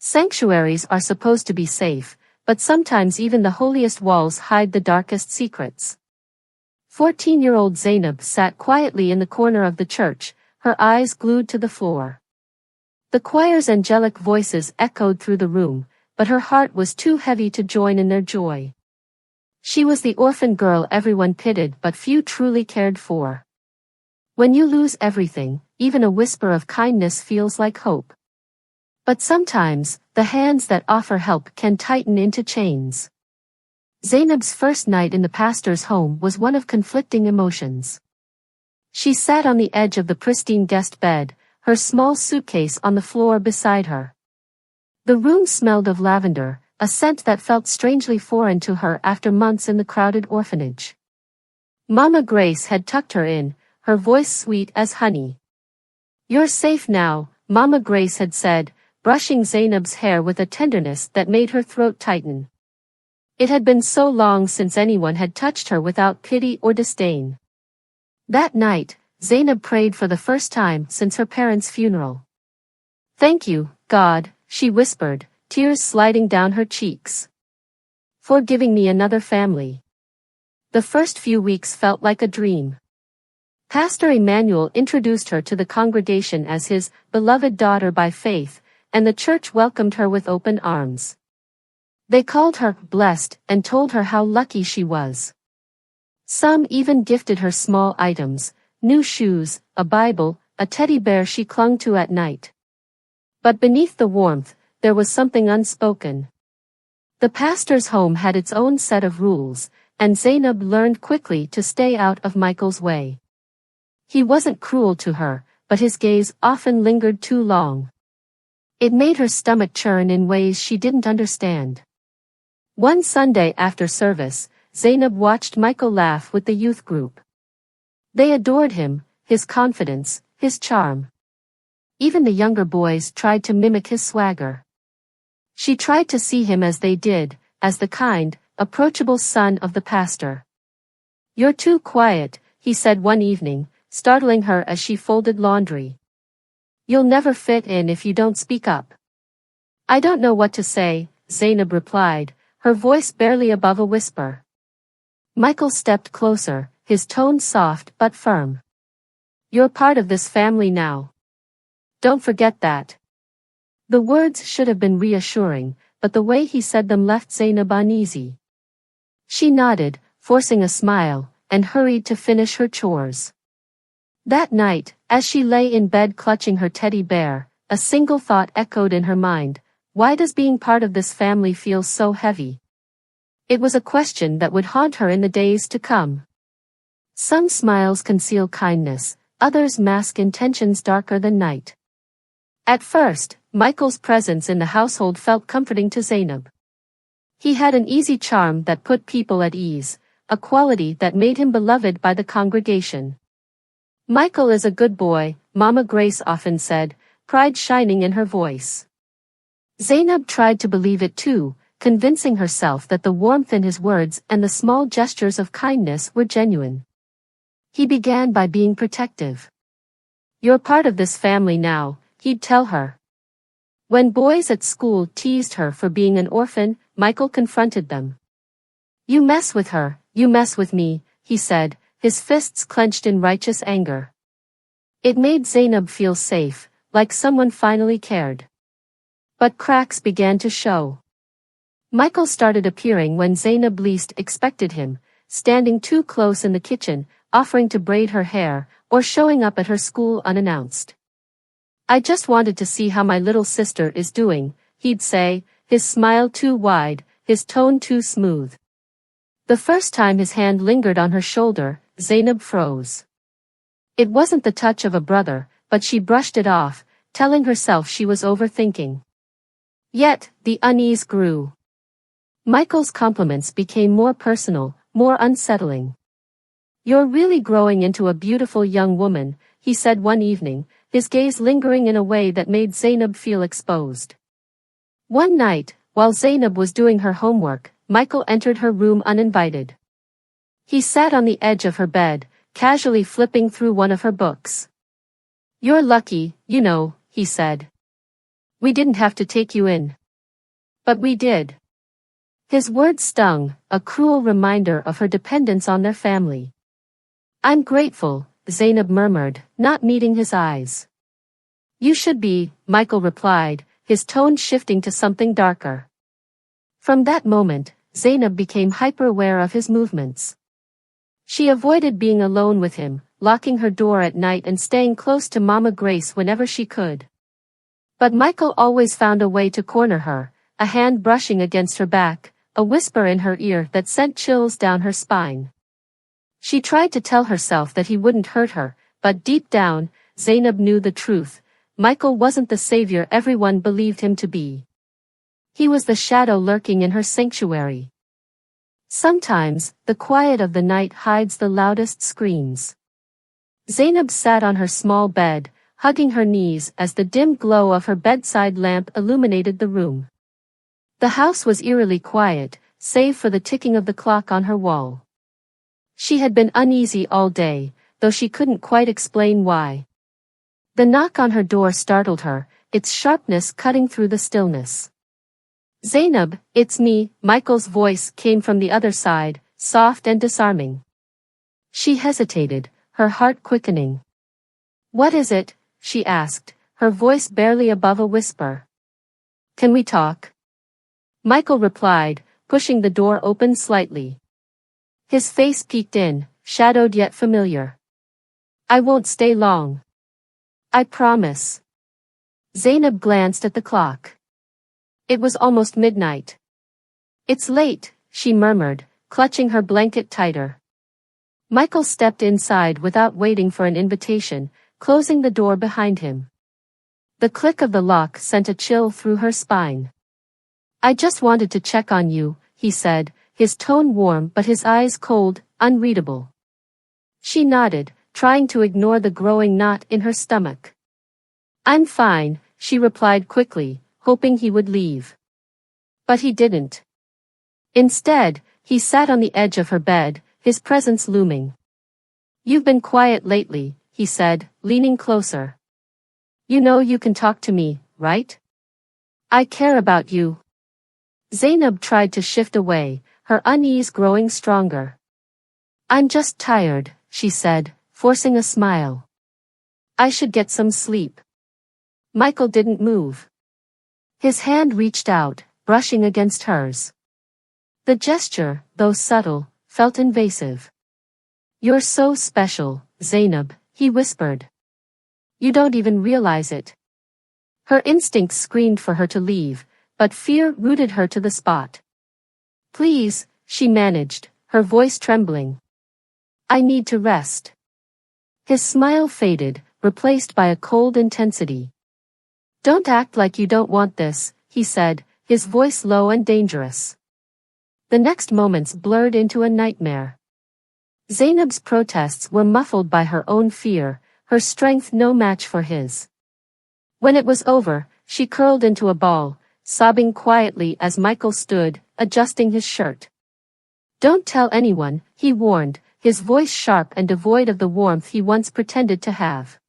Sanctuaries are supposed to be safe, but sometimes even the holiest walls hide the darkest secrets. 14-year-old Zainab sat quietly in the corner of the church, her eyes glued to the floor. The choir's angelic voices echoed through the room, but her heart was too heavy to join in their joy. She was the orphan girl everyone pitied but few truly cared for. When you lose everything, even a whisper of kindness feels like hope. But sometimes, the hands that offer help can tighten into chains. Zainab's first night in the pastor's home was one of conflicting emotions. She sat on the edge of the pristine guest bed, her small suitcase on the floor beside her. The room smelled of lavender, a scent that felt strangely foreign to her after months in the crowded orphanage. Mama Grace had tucked her in, her voice sweet as honey. "You're safe now," Mama Grace had said, brushing Zainab's hair with a tenderness that made her throat tighten. It had been so long since anyone had touched her without pity or disdain. That night, Zainab prayed for the first time since her parents' funeral. "Thank you, God," she whispered, tears sliding down her cheeks, "for giving me another family." The first few weeks felt like a dream. Pastor Emmanuel introduced her to the congregation as his beloved daughter by faith, and the church welcomed her with open arms. They called her blessed and told her how lucky she was. Some even gifted her small items, new shoes, a Bible, a teddy bear she clung to at night. But beneath the warmth, there was something unspoken. The pastor's home had its own set of rules, and Zainab learned quickly to stay out of Michael's way. He wasn't cruel to her, but his gaze often lingered too long. It made her stomach churn in ways she didn't understand. One Sunday after service, Zainab watched Michael laugh with the youth group. They adored him, his confidence, his charm. Even the younger boys tried to mimic his swagger. She tried to see him as they did, as the kind, approachable son of the pastor. "You're too quiet," he said one evening, startling her as she folded laundry. "You'll never fit in if you don't speak up." "I don't know what to say," Zainab replied, her voice barely above a whisper. Michael stepped closer, his tone soft but firm. "You're part of this family now. Don't forget that." The words should have been reassuring, but the way he said them left Zainab uneasy. She nodded, forcing a smile, and hurried to finish her chores. That night, as she lay in bed clutching her teddy bear, a single thought echoed in her mind: why does being part of this family feel so heavy? It was a question that would haunt her in the days to come. Some smiles conceal kindness, others mask intentions darker than night. At first, Michael's presence in the household felt comforting to Zainab. He had an easy charm that put people at ease, a quality that made him beloved by the congregation. "Michael is a good boy," Mama Grace often said, pride shining in her voice. Zainab tried to believe it too, convincing herself that the warmth in his words and the small gestures of kindness were genuine. He began by being protective. "You're part of this family now," he'd tell her. When boys at school teased her for being an orphan, Michael confronted them. "You mess with her, you mess with me," he said, his fists clenched in righteous anger. It made Zainab feel safe, like someone finally cared. But cracks began to show. Michael started appearing when Zainab least expected him, standing too close in the kitchen, offering to braid her hair, or showing up at her school unannounced. "I just wanted to see how my little sister is doing," he'd say, his smile too wide, his tone too smooth. The first time his hand lingered on her shoulder, Zainab froze. It wasn't the touch of a brother, but she brushed it off, telling herself she was overthinking. Yet, the unease grew. Michael's compliments became more personal, more unsettling. "You're really growing into a beautiful young woman," he said one evening, his gaze lingering in a way that made Zainab feel exposed. One night, while Zainab was doing her homework, Michael entered her room uninvited. He sat on the edge of her bed, casually flipping through one of her books. "You're lucky, you know," he said. We didn't have to take you in. But we did. His words stung, a cruel reminder of her dependence on their family. I'm grateful, Zainab murmured, not meeting his eyes. You should be, Michael replied, his tone shifting to something darker. From that moment, Zainab became hyper-aware of his movements. She avoided being alone with him, locking her door at night and staying close to Mama Grace whenever she could. But Michael always found a way to corner her, a hand brushing against her back, a whisper in her ear that sent chills down her spine. She tried to tell herself that he wouldn't hurt her, but deep down, Zainab knew the truth. Michael wasn't the savior everyone believed him to be. He was the shadow lurking in her sanctuary. Sometimes, the quiet of the night hides the loudest screams. Zainab sat on her small bed, hugging her knees as the dim glow of her bedside lamp illuminated the room. The house was eerily quiet, save for the ticking of the clock on her wall. She had been uneasy all day, though she couldn't quite explain why. The knock on her door startled her, its sharpness cutting through the stillness. Zainab, it's me, Michael's voice came from the other side, soft and disarming. She hesitated, her heart quickening. What is it? She asked, her voice barely above a whisper. Can we talk? Michael replied, pushing the door open slightly. His face peeked in, shadowed yet familiar. I won't stay long. I promise. Zainab glanced at the clock. It was almost midnight. It's late, she murmured, clutching her blanket tighter. Michael stepped inside without waiting for an invitation, closing the door behind him. The click of the lock sent a chill through her spine. I just wanted to check on you, he said, his tone warm but his eyes cold, unreadable. She nodded, trying to ignore the growing knot in her stomach. I'm fine, she replied quickly, hoping he would leave. But he didn't. Instead, he sat on the edge of her bed, his presence looming. You've been quiet lately, he said, leaning closer. You know you can talk to me, right? I care about you. Zainab tried to shift away, her unease growing stronger. I'm just tired, she said, forcing a smile. I should get some sleep. Michael didn't move. His hand reached out, brushing against hers. The gesture, though subtle, felt invasive. You're so special, Zainab, he whispered. You don't even realize it. Her instincts screamed for her to leave, but fear rooted her to the spot. Please, she managed, her voice trembling. I need to rest. His smile faded, replaced by a cold intensity. Don't act like you don't want this, he said, his voice low and dangerous. The next moments blurred into a nightmare. Zainab's protests were muffled by her own fear, her strength no match for his. When it was over, she curled into a ball, sobbing quietly as Michael stood, adjusting his shirt. Don't tell anyone, he warned, his voice sharp and devoid of the warmth he once pretended to have.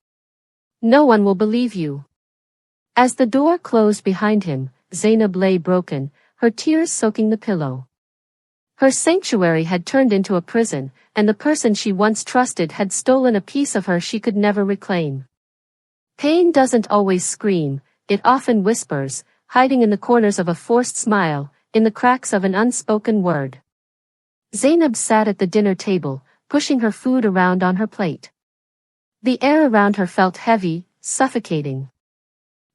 No one will believe you. As the door closed behind him, Zainab lay broken, her tears soaking the pillow. Her sanctuary had turned into a prison, and the person she once trusted had stolen a piece of her she could never reclaim. Pain doesn't always scream, it often whispers, hiding in the corners of a forced smile, in the cracks of an unspoken word. Zainab sat at the dinner table, pushing her food around on her plate. The air around her felt heavy, suffocating.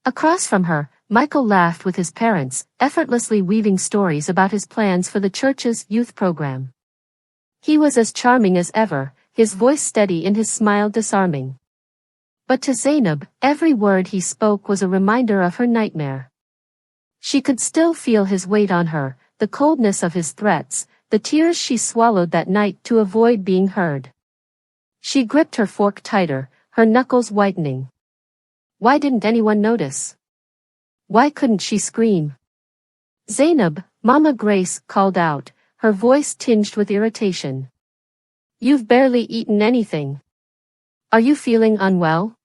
Across from her, Michael laughed with his parents, effortlessly weaving stories about his plans for the church's youth program. He was as charming as ever, his voice steady and his smile disarming. But to Zainab, every word he spoke was a reminder of her nightmare. She could still feel his weight on her, the coldness of his threats, the tears she swallowed that night to avoid being heard. She gripped her fork tighter, her knuckles whitening. Why didn't anyone notice? Why couldn't she scream? Zainab, Mama Grace called out, her voice tinged with irritation. You've barely eaten anything. Are you feeling unwell?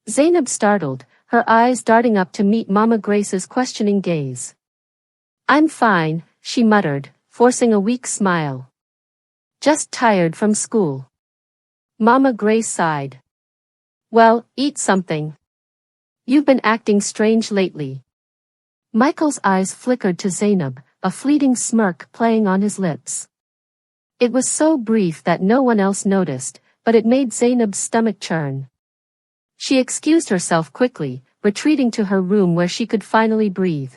Zainab startled, her eyes darting up to meet Mama Grace's questioning gaze. "I'm fine," she muttered, forcing a weak smile. "Just tired from school." Mama Grace sighed. "Well, eat something. You've been acting strange lately." Michael's eyes flickered to Zainab, a fleeting smirk playing on his lips. It was so brief that no one else noticed, but it made Zainab's stomach churn. She excused herself quickly, retreating to her room where she could finally breathe.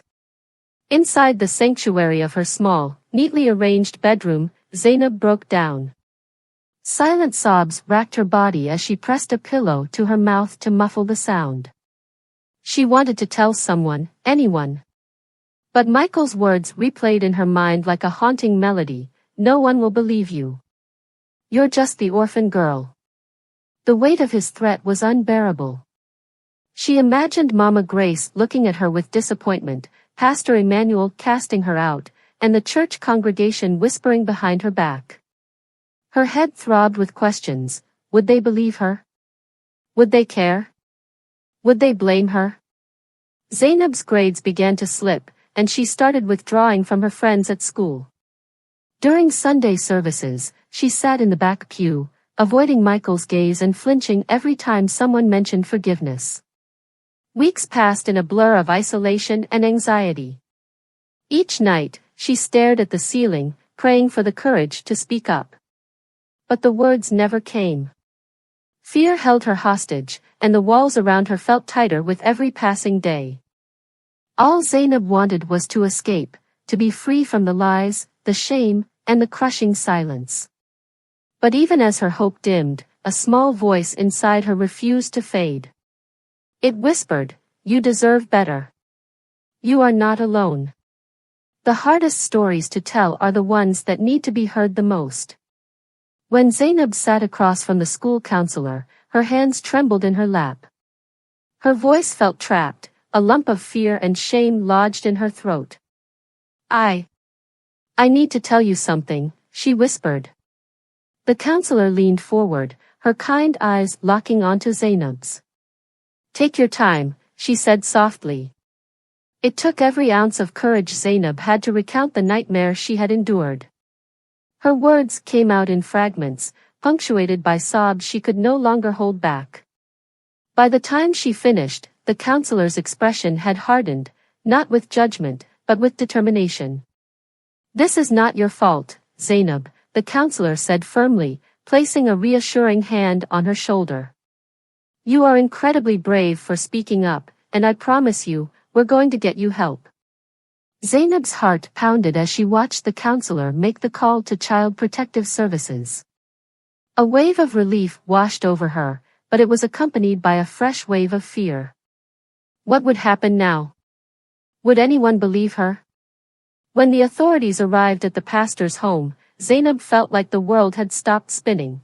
Inside the sanctuary of her small, neatly arranged bedroom, Zainab broke down. Silent sobs racked her body as she pressed a pillow to her mouth to muffle the sound. She wanted to tell someone, anyone. But Michael's words replayed in her mind like a haunting melody. "No one will believe you. You're just the orphan girl." The weight of his threat was unbearable. She imagined Mama Grace looking at her with disappointment, Pastor Emmanuel casting her out, and the church congregation whispering behind her back. Her head throbbed with questions. Would they believe her? Would they care? Would they blame her? Zainab's grades began to slip, and she started withdrawing from her friends at school. During Sunday services, she sat in the back pew, avoiding Michael's gaze and flinching every time someone mentioned forgiveness. Weeks passed in a blur of isolation and anxiety. Each night, she stared at the ceiling, praying for the courage to speak up. But the words never came. Fear held her hostage, and the walls around her felt tighter with every passing day. All Zainab wanted was to escape, to be free from the lies, the shame, and the crushing silence. But even as her hope dimmed, a small voice inside her refused to fade. It whispered, "You deserve better. You are not alone." The hardest stories to tell are the ones that need to be heard the most. When Zainab sat across from the school counselor, her hands trembled in her lap. Her voice felt trapped, a lump of fear and shame lodged in her throat. I need to tell you something," she whispered. The counselor leaned forward, her kind eyes locking onto Zainab's. "Take your time," she said softly. It took every ounce of courage Zainab had to recount the nightmare she had endured. Her words came out in fragments, punctuated by sobs she could no longer hold back. By the time she finished, the counselor's expression had hardened, not with judgment, but with determination. "This is not your fault, Zainab," the counselor said firmly, placing a reassuring hand on her shoulder. "You are incredibly brave for speaking up, and I promise you, we're going to get you help." Zainab's heart pounded as she watched the counselor make the call to Child Protective Services. A wave of relief washed over her, but it was accompanied by a fresh wave of fear. What would happen now? Would anyone believe her? When the authorities arrived at the pastor's home, Zainab felt like the world had stopped spinning.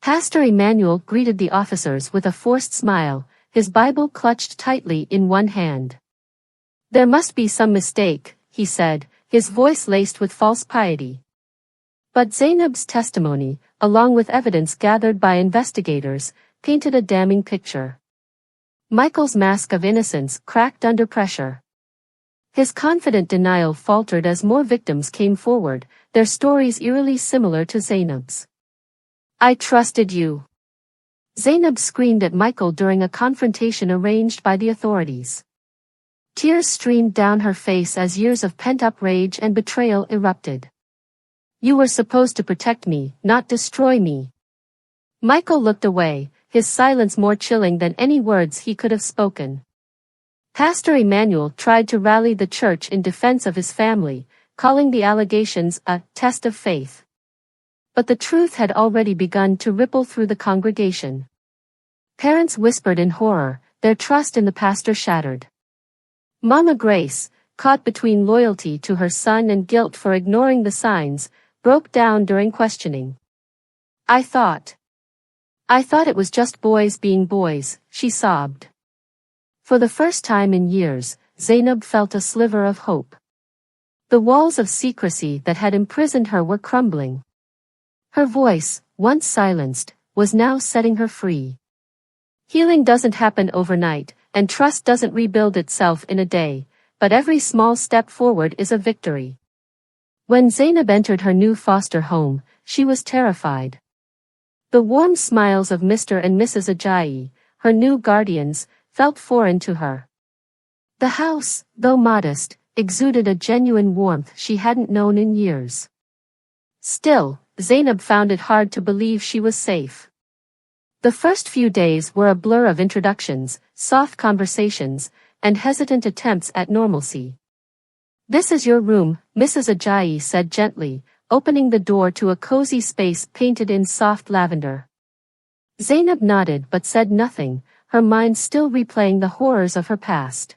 Pastor Emmanuel greeted the officers with a forced smile, his Bible clutched tightly in one hand. "There must be some mistake," he said, his voice laced with false piety. But Zainab's testimony, along with evidence gathered by investigators, painted a damning picture. Michael's mask of innocence cracked under pressure. His confident denial faltered as more victims came forward, their stories eerily similar to Zainab's. "I trusted you," Zainab screamed at Michael during a confrontation arranged by the authorities. Tears streamed down her face as years of pent-up rage and betrayal erupted. "You were supposed to protect me, not destroy me." Michael looked away, his silence more chilling than any words he could have spoken. Pastor Emmanuel tried to rally the church in defense of his family, calling the allegations a test of faith. But the truth had already begun to ripple through the congregation. Parents whispered in horror, their trust in the pastor shattered. Mama Grace, caught between loyalty to her son and guilt for ignoring the signs, broke down during questioning. I thought it was just boys being boys," she sobbed. For the first time in years, Zainab felt a sliver of hope. The walls of secrecy that had imprisoned her were crumbling. Her voice, once silenced, was now setting her free. "Healing doesn't happen overnight," and trust doesn't rebuild itself in a day, but every small step forward is a victory. When Zainab entered her new foster home, she was terrified. The warm smiles of Mr. and Mrs. Ajayi, her new guardians, felt foreign to her. The house, though modest, exuded a genuine warmth she hadn't known in years. Still, Zainab found it hard to believe she was safe. The first few days were a blur of introductions, soft conversations, and hesitant attempts at normalcy. "This is your room," Mrs. Ajayi said gently, opening the door to a cozy space painted in soft lavender. Zainab nodded but said nothing, her mind still replaying the horrors of her past.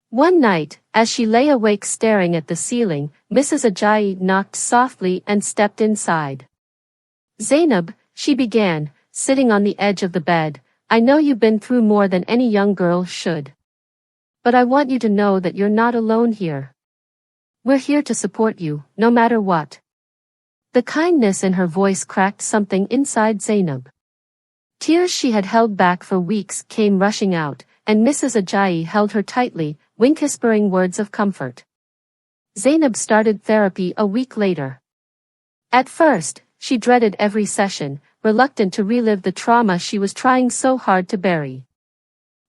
One night, as she lay awake staring at the ceiling, Mrs. Ajayi knocked softly and stepped inside. "Zainab," she began, sitting on the edge of the bed, "I know you've been through more than any young girl should. But I want you to know that you're not alone here. We're here to support you, no matter what." The kindness in her voice cracked something inside Zainab. Tears she had held back for weeks came rushing out, and Mrs. Ajayi held her tightly, whispering words of comfort. Zainab started therapy a week later. At first, she dreaded every session, reluctant to relive the trauma she was trying so hard to bury.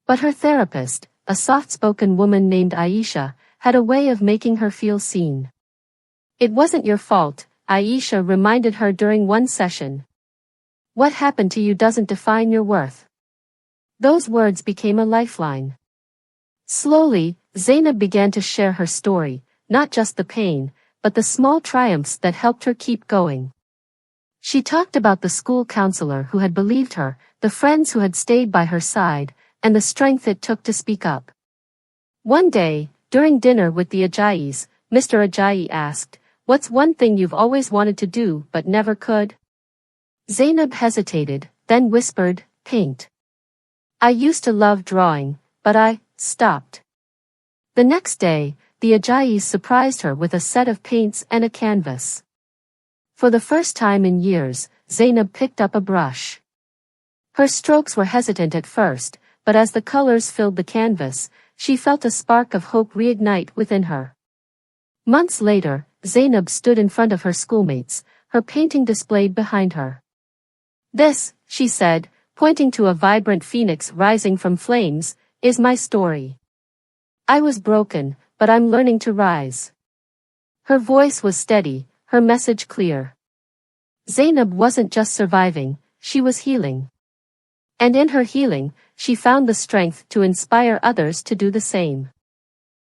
But her therapist, a soft-spoken woman named Aisha, had a way of making her feel seen. "It wasn't your fault," Aisha reminded her during one session. "What happened to you doesn't define your worth." Those words became a lifeline. Slowly, Zainab began to share her story, not just the pain, but the small triumphs that helped her keep going. She talked about the school counselor who had believed her, the friends who had stayed by her side, and the strength it took to speak up. One day, during dinner with the Ajayis, Mr. Ajayi asked, "What's one thing you've always wanted to do but never could?" Zainab hesitated, then whispered, "Paint. I used to love drawing, but I stopped." The next day, the Ajayis surprised her with a set of paints and a canvas. For the first time in years, Zainab picked up a brush. Her strokes were hesitant at first, but as the colors filled the canvas, she felt a spark of hope reignite within her. Months later, Zainab stood in front of her schoolmates, her painting displayed behind her. "This," she said, pointing to a vibrant phoenix rising from flames, "is my story. I was broken, but I'm learning to rise." Her voice was steady, her message clear. Zainab wasn't just surviving, she was healing. And in her healing, she found the strength to inspire others to do the same.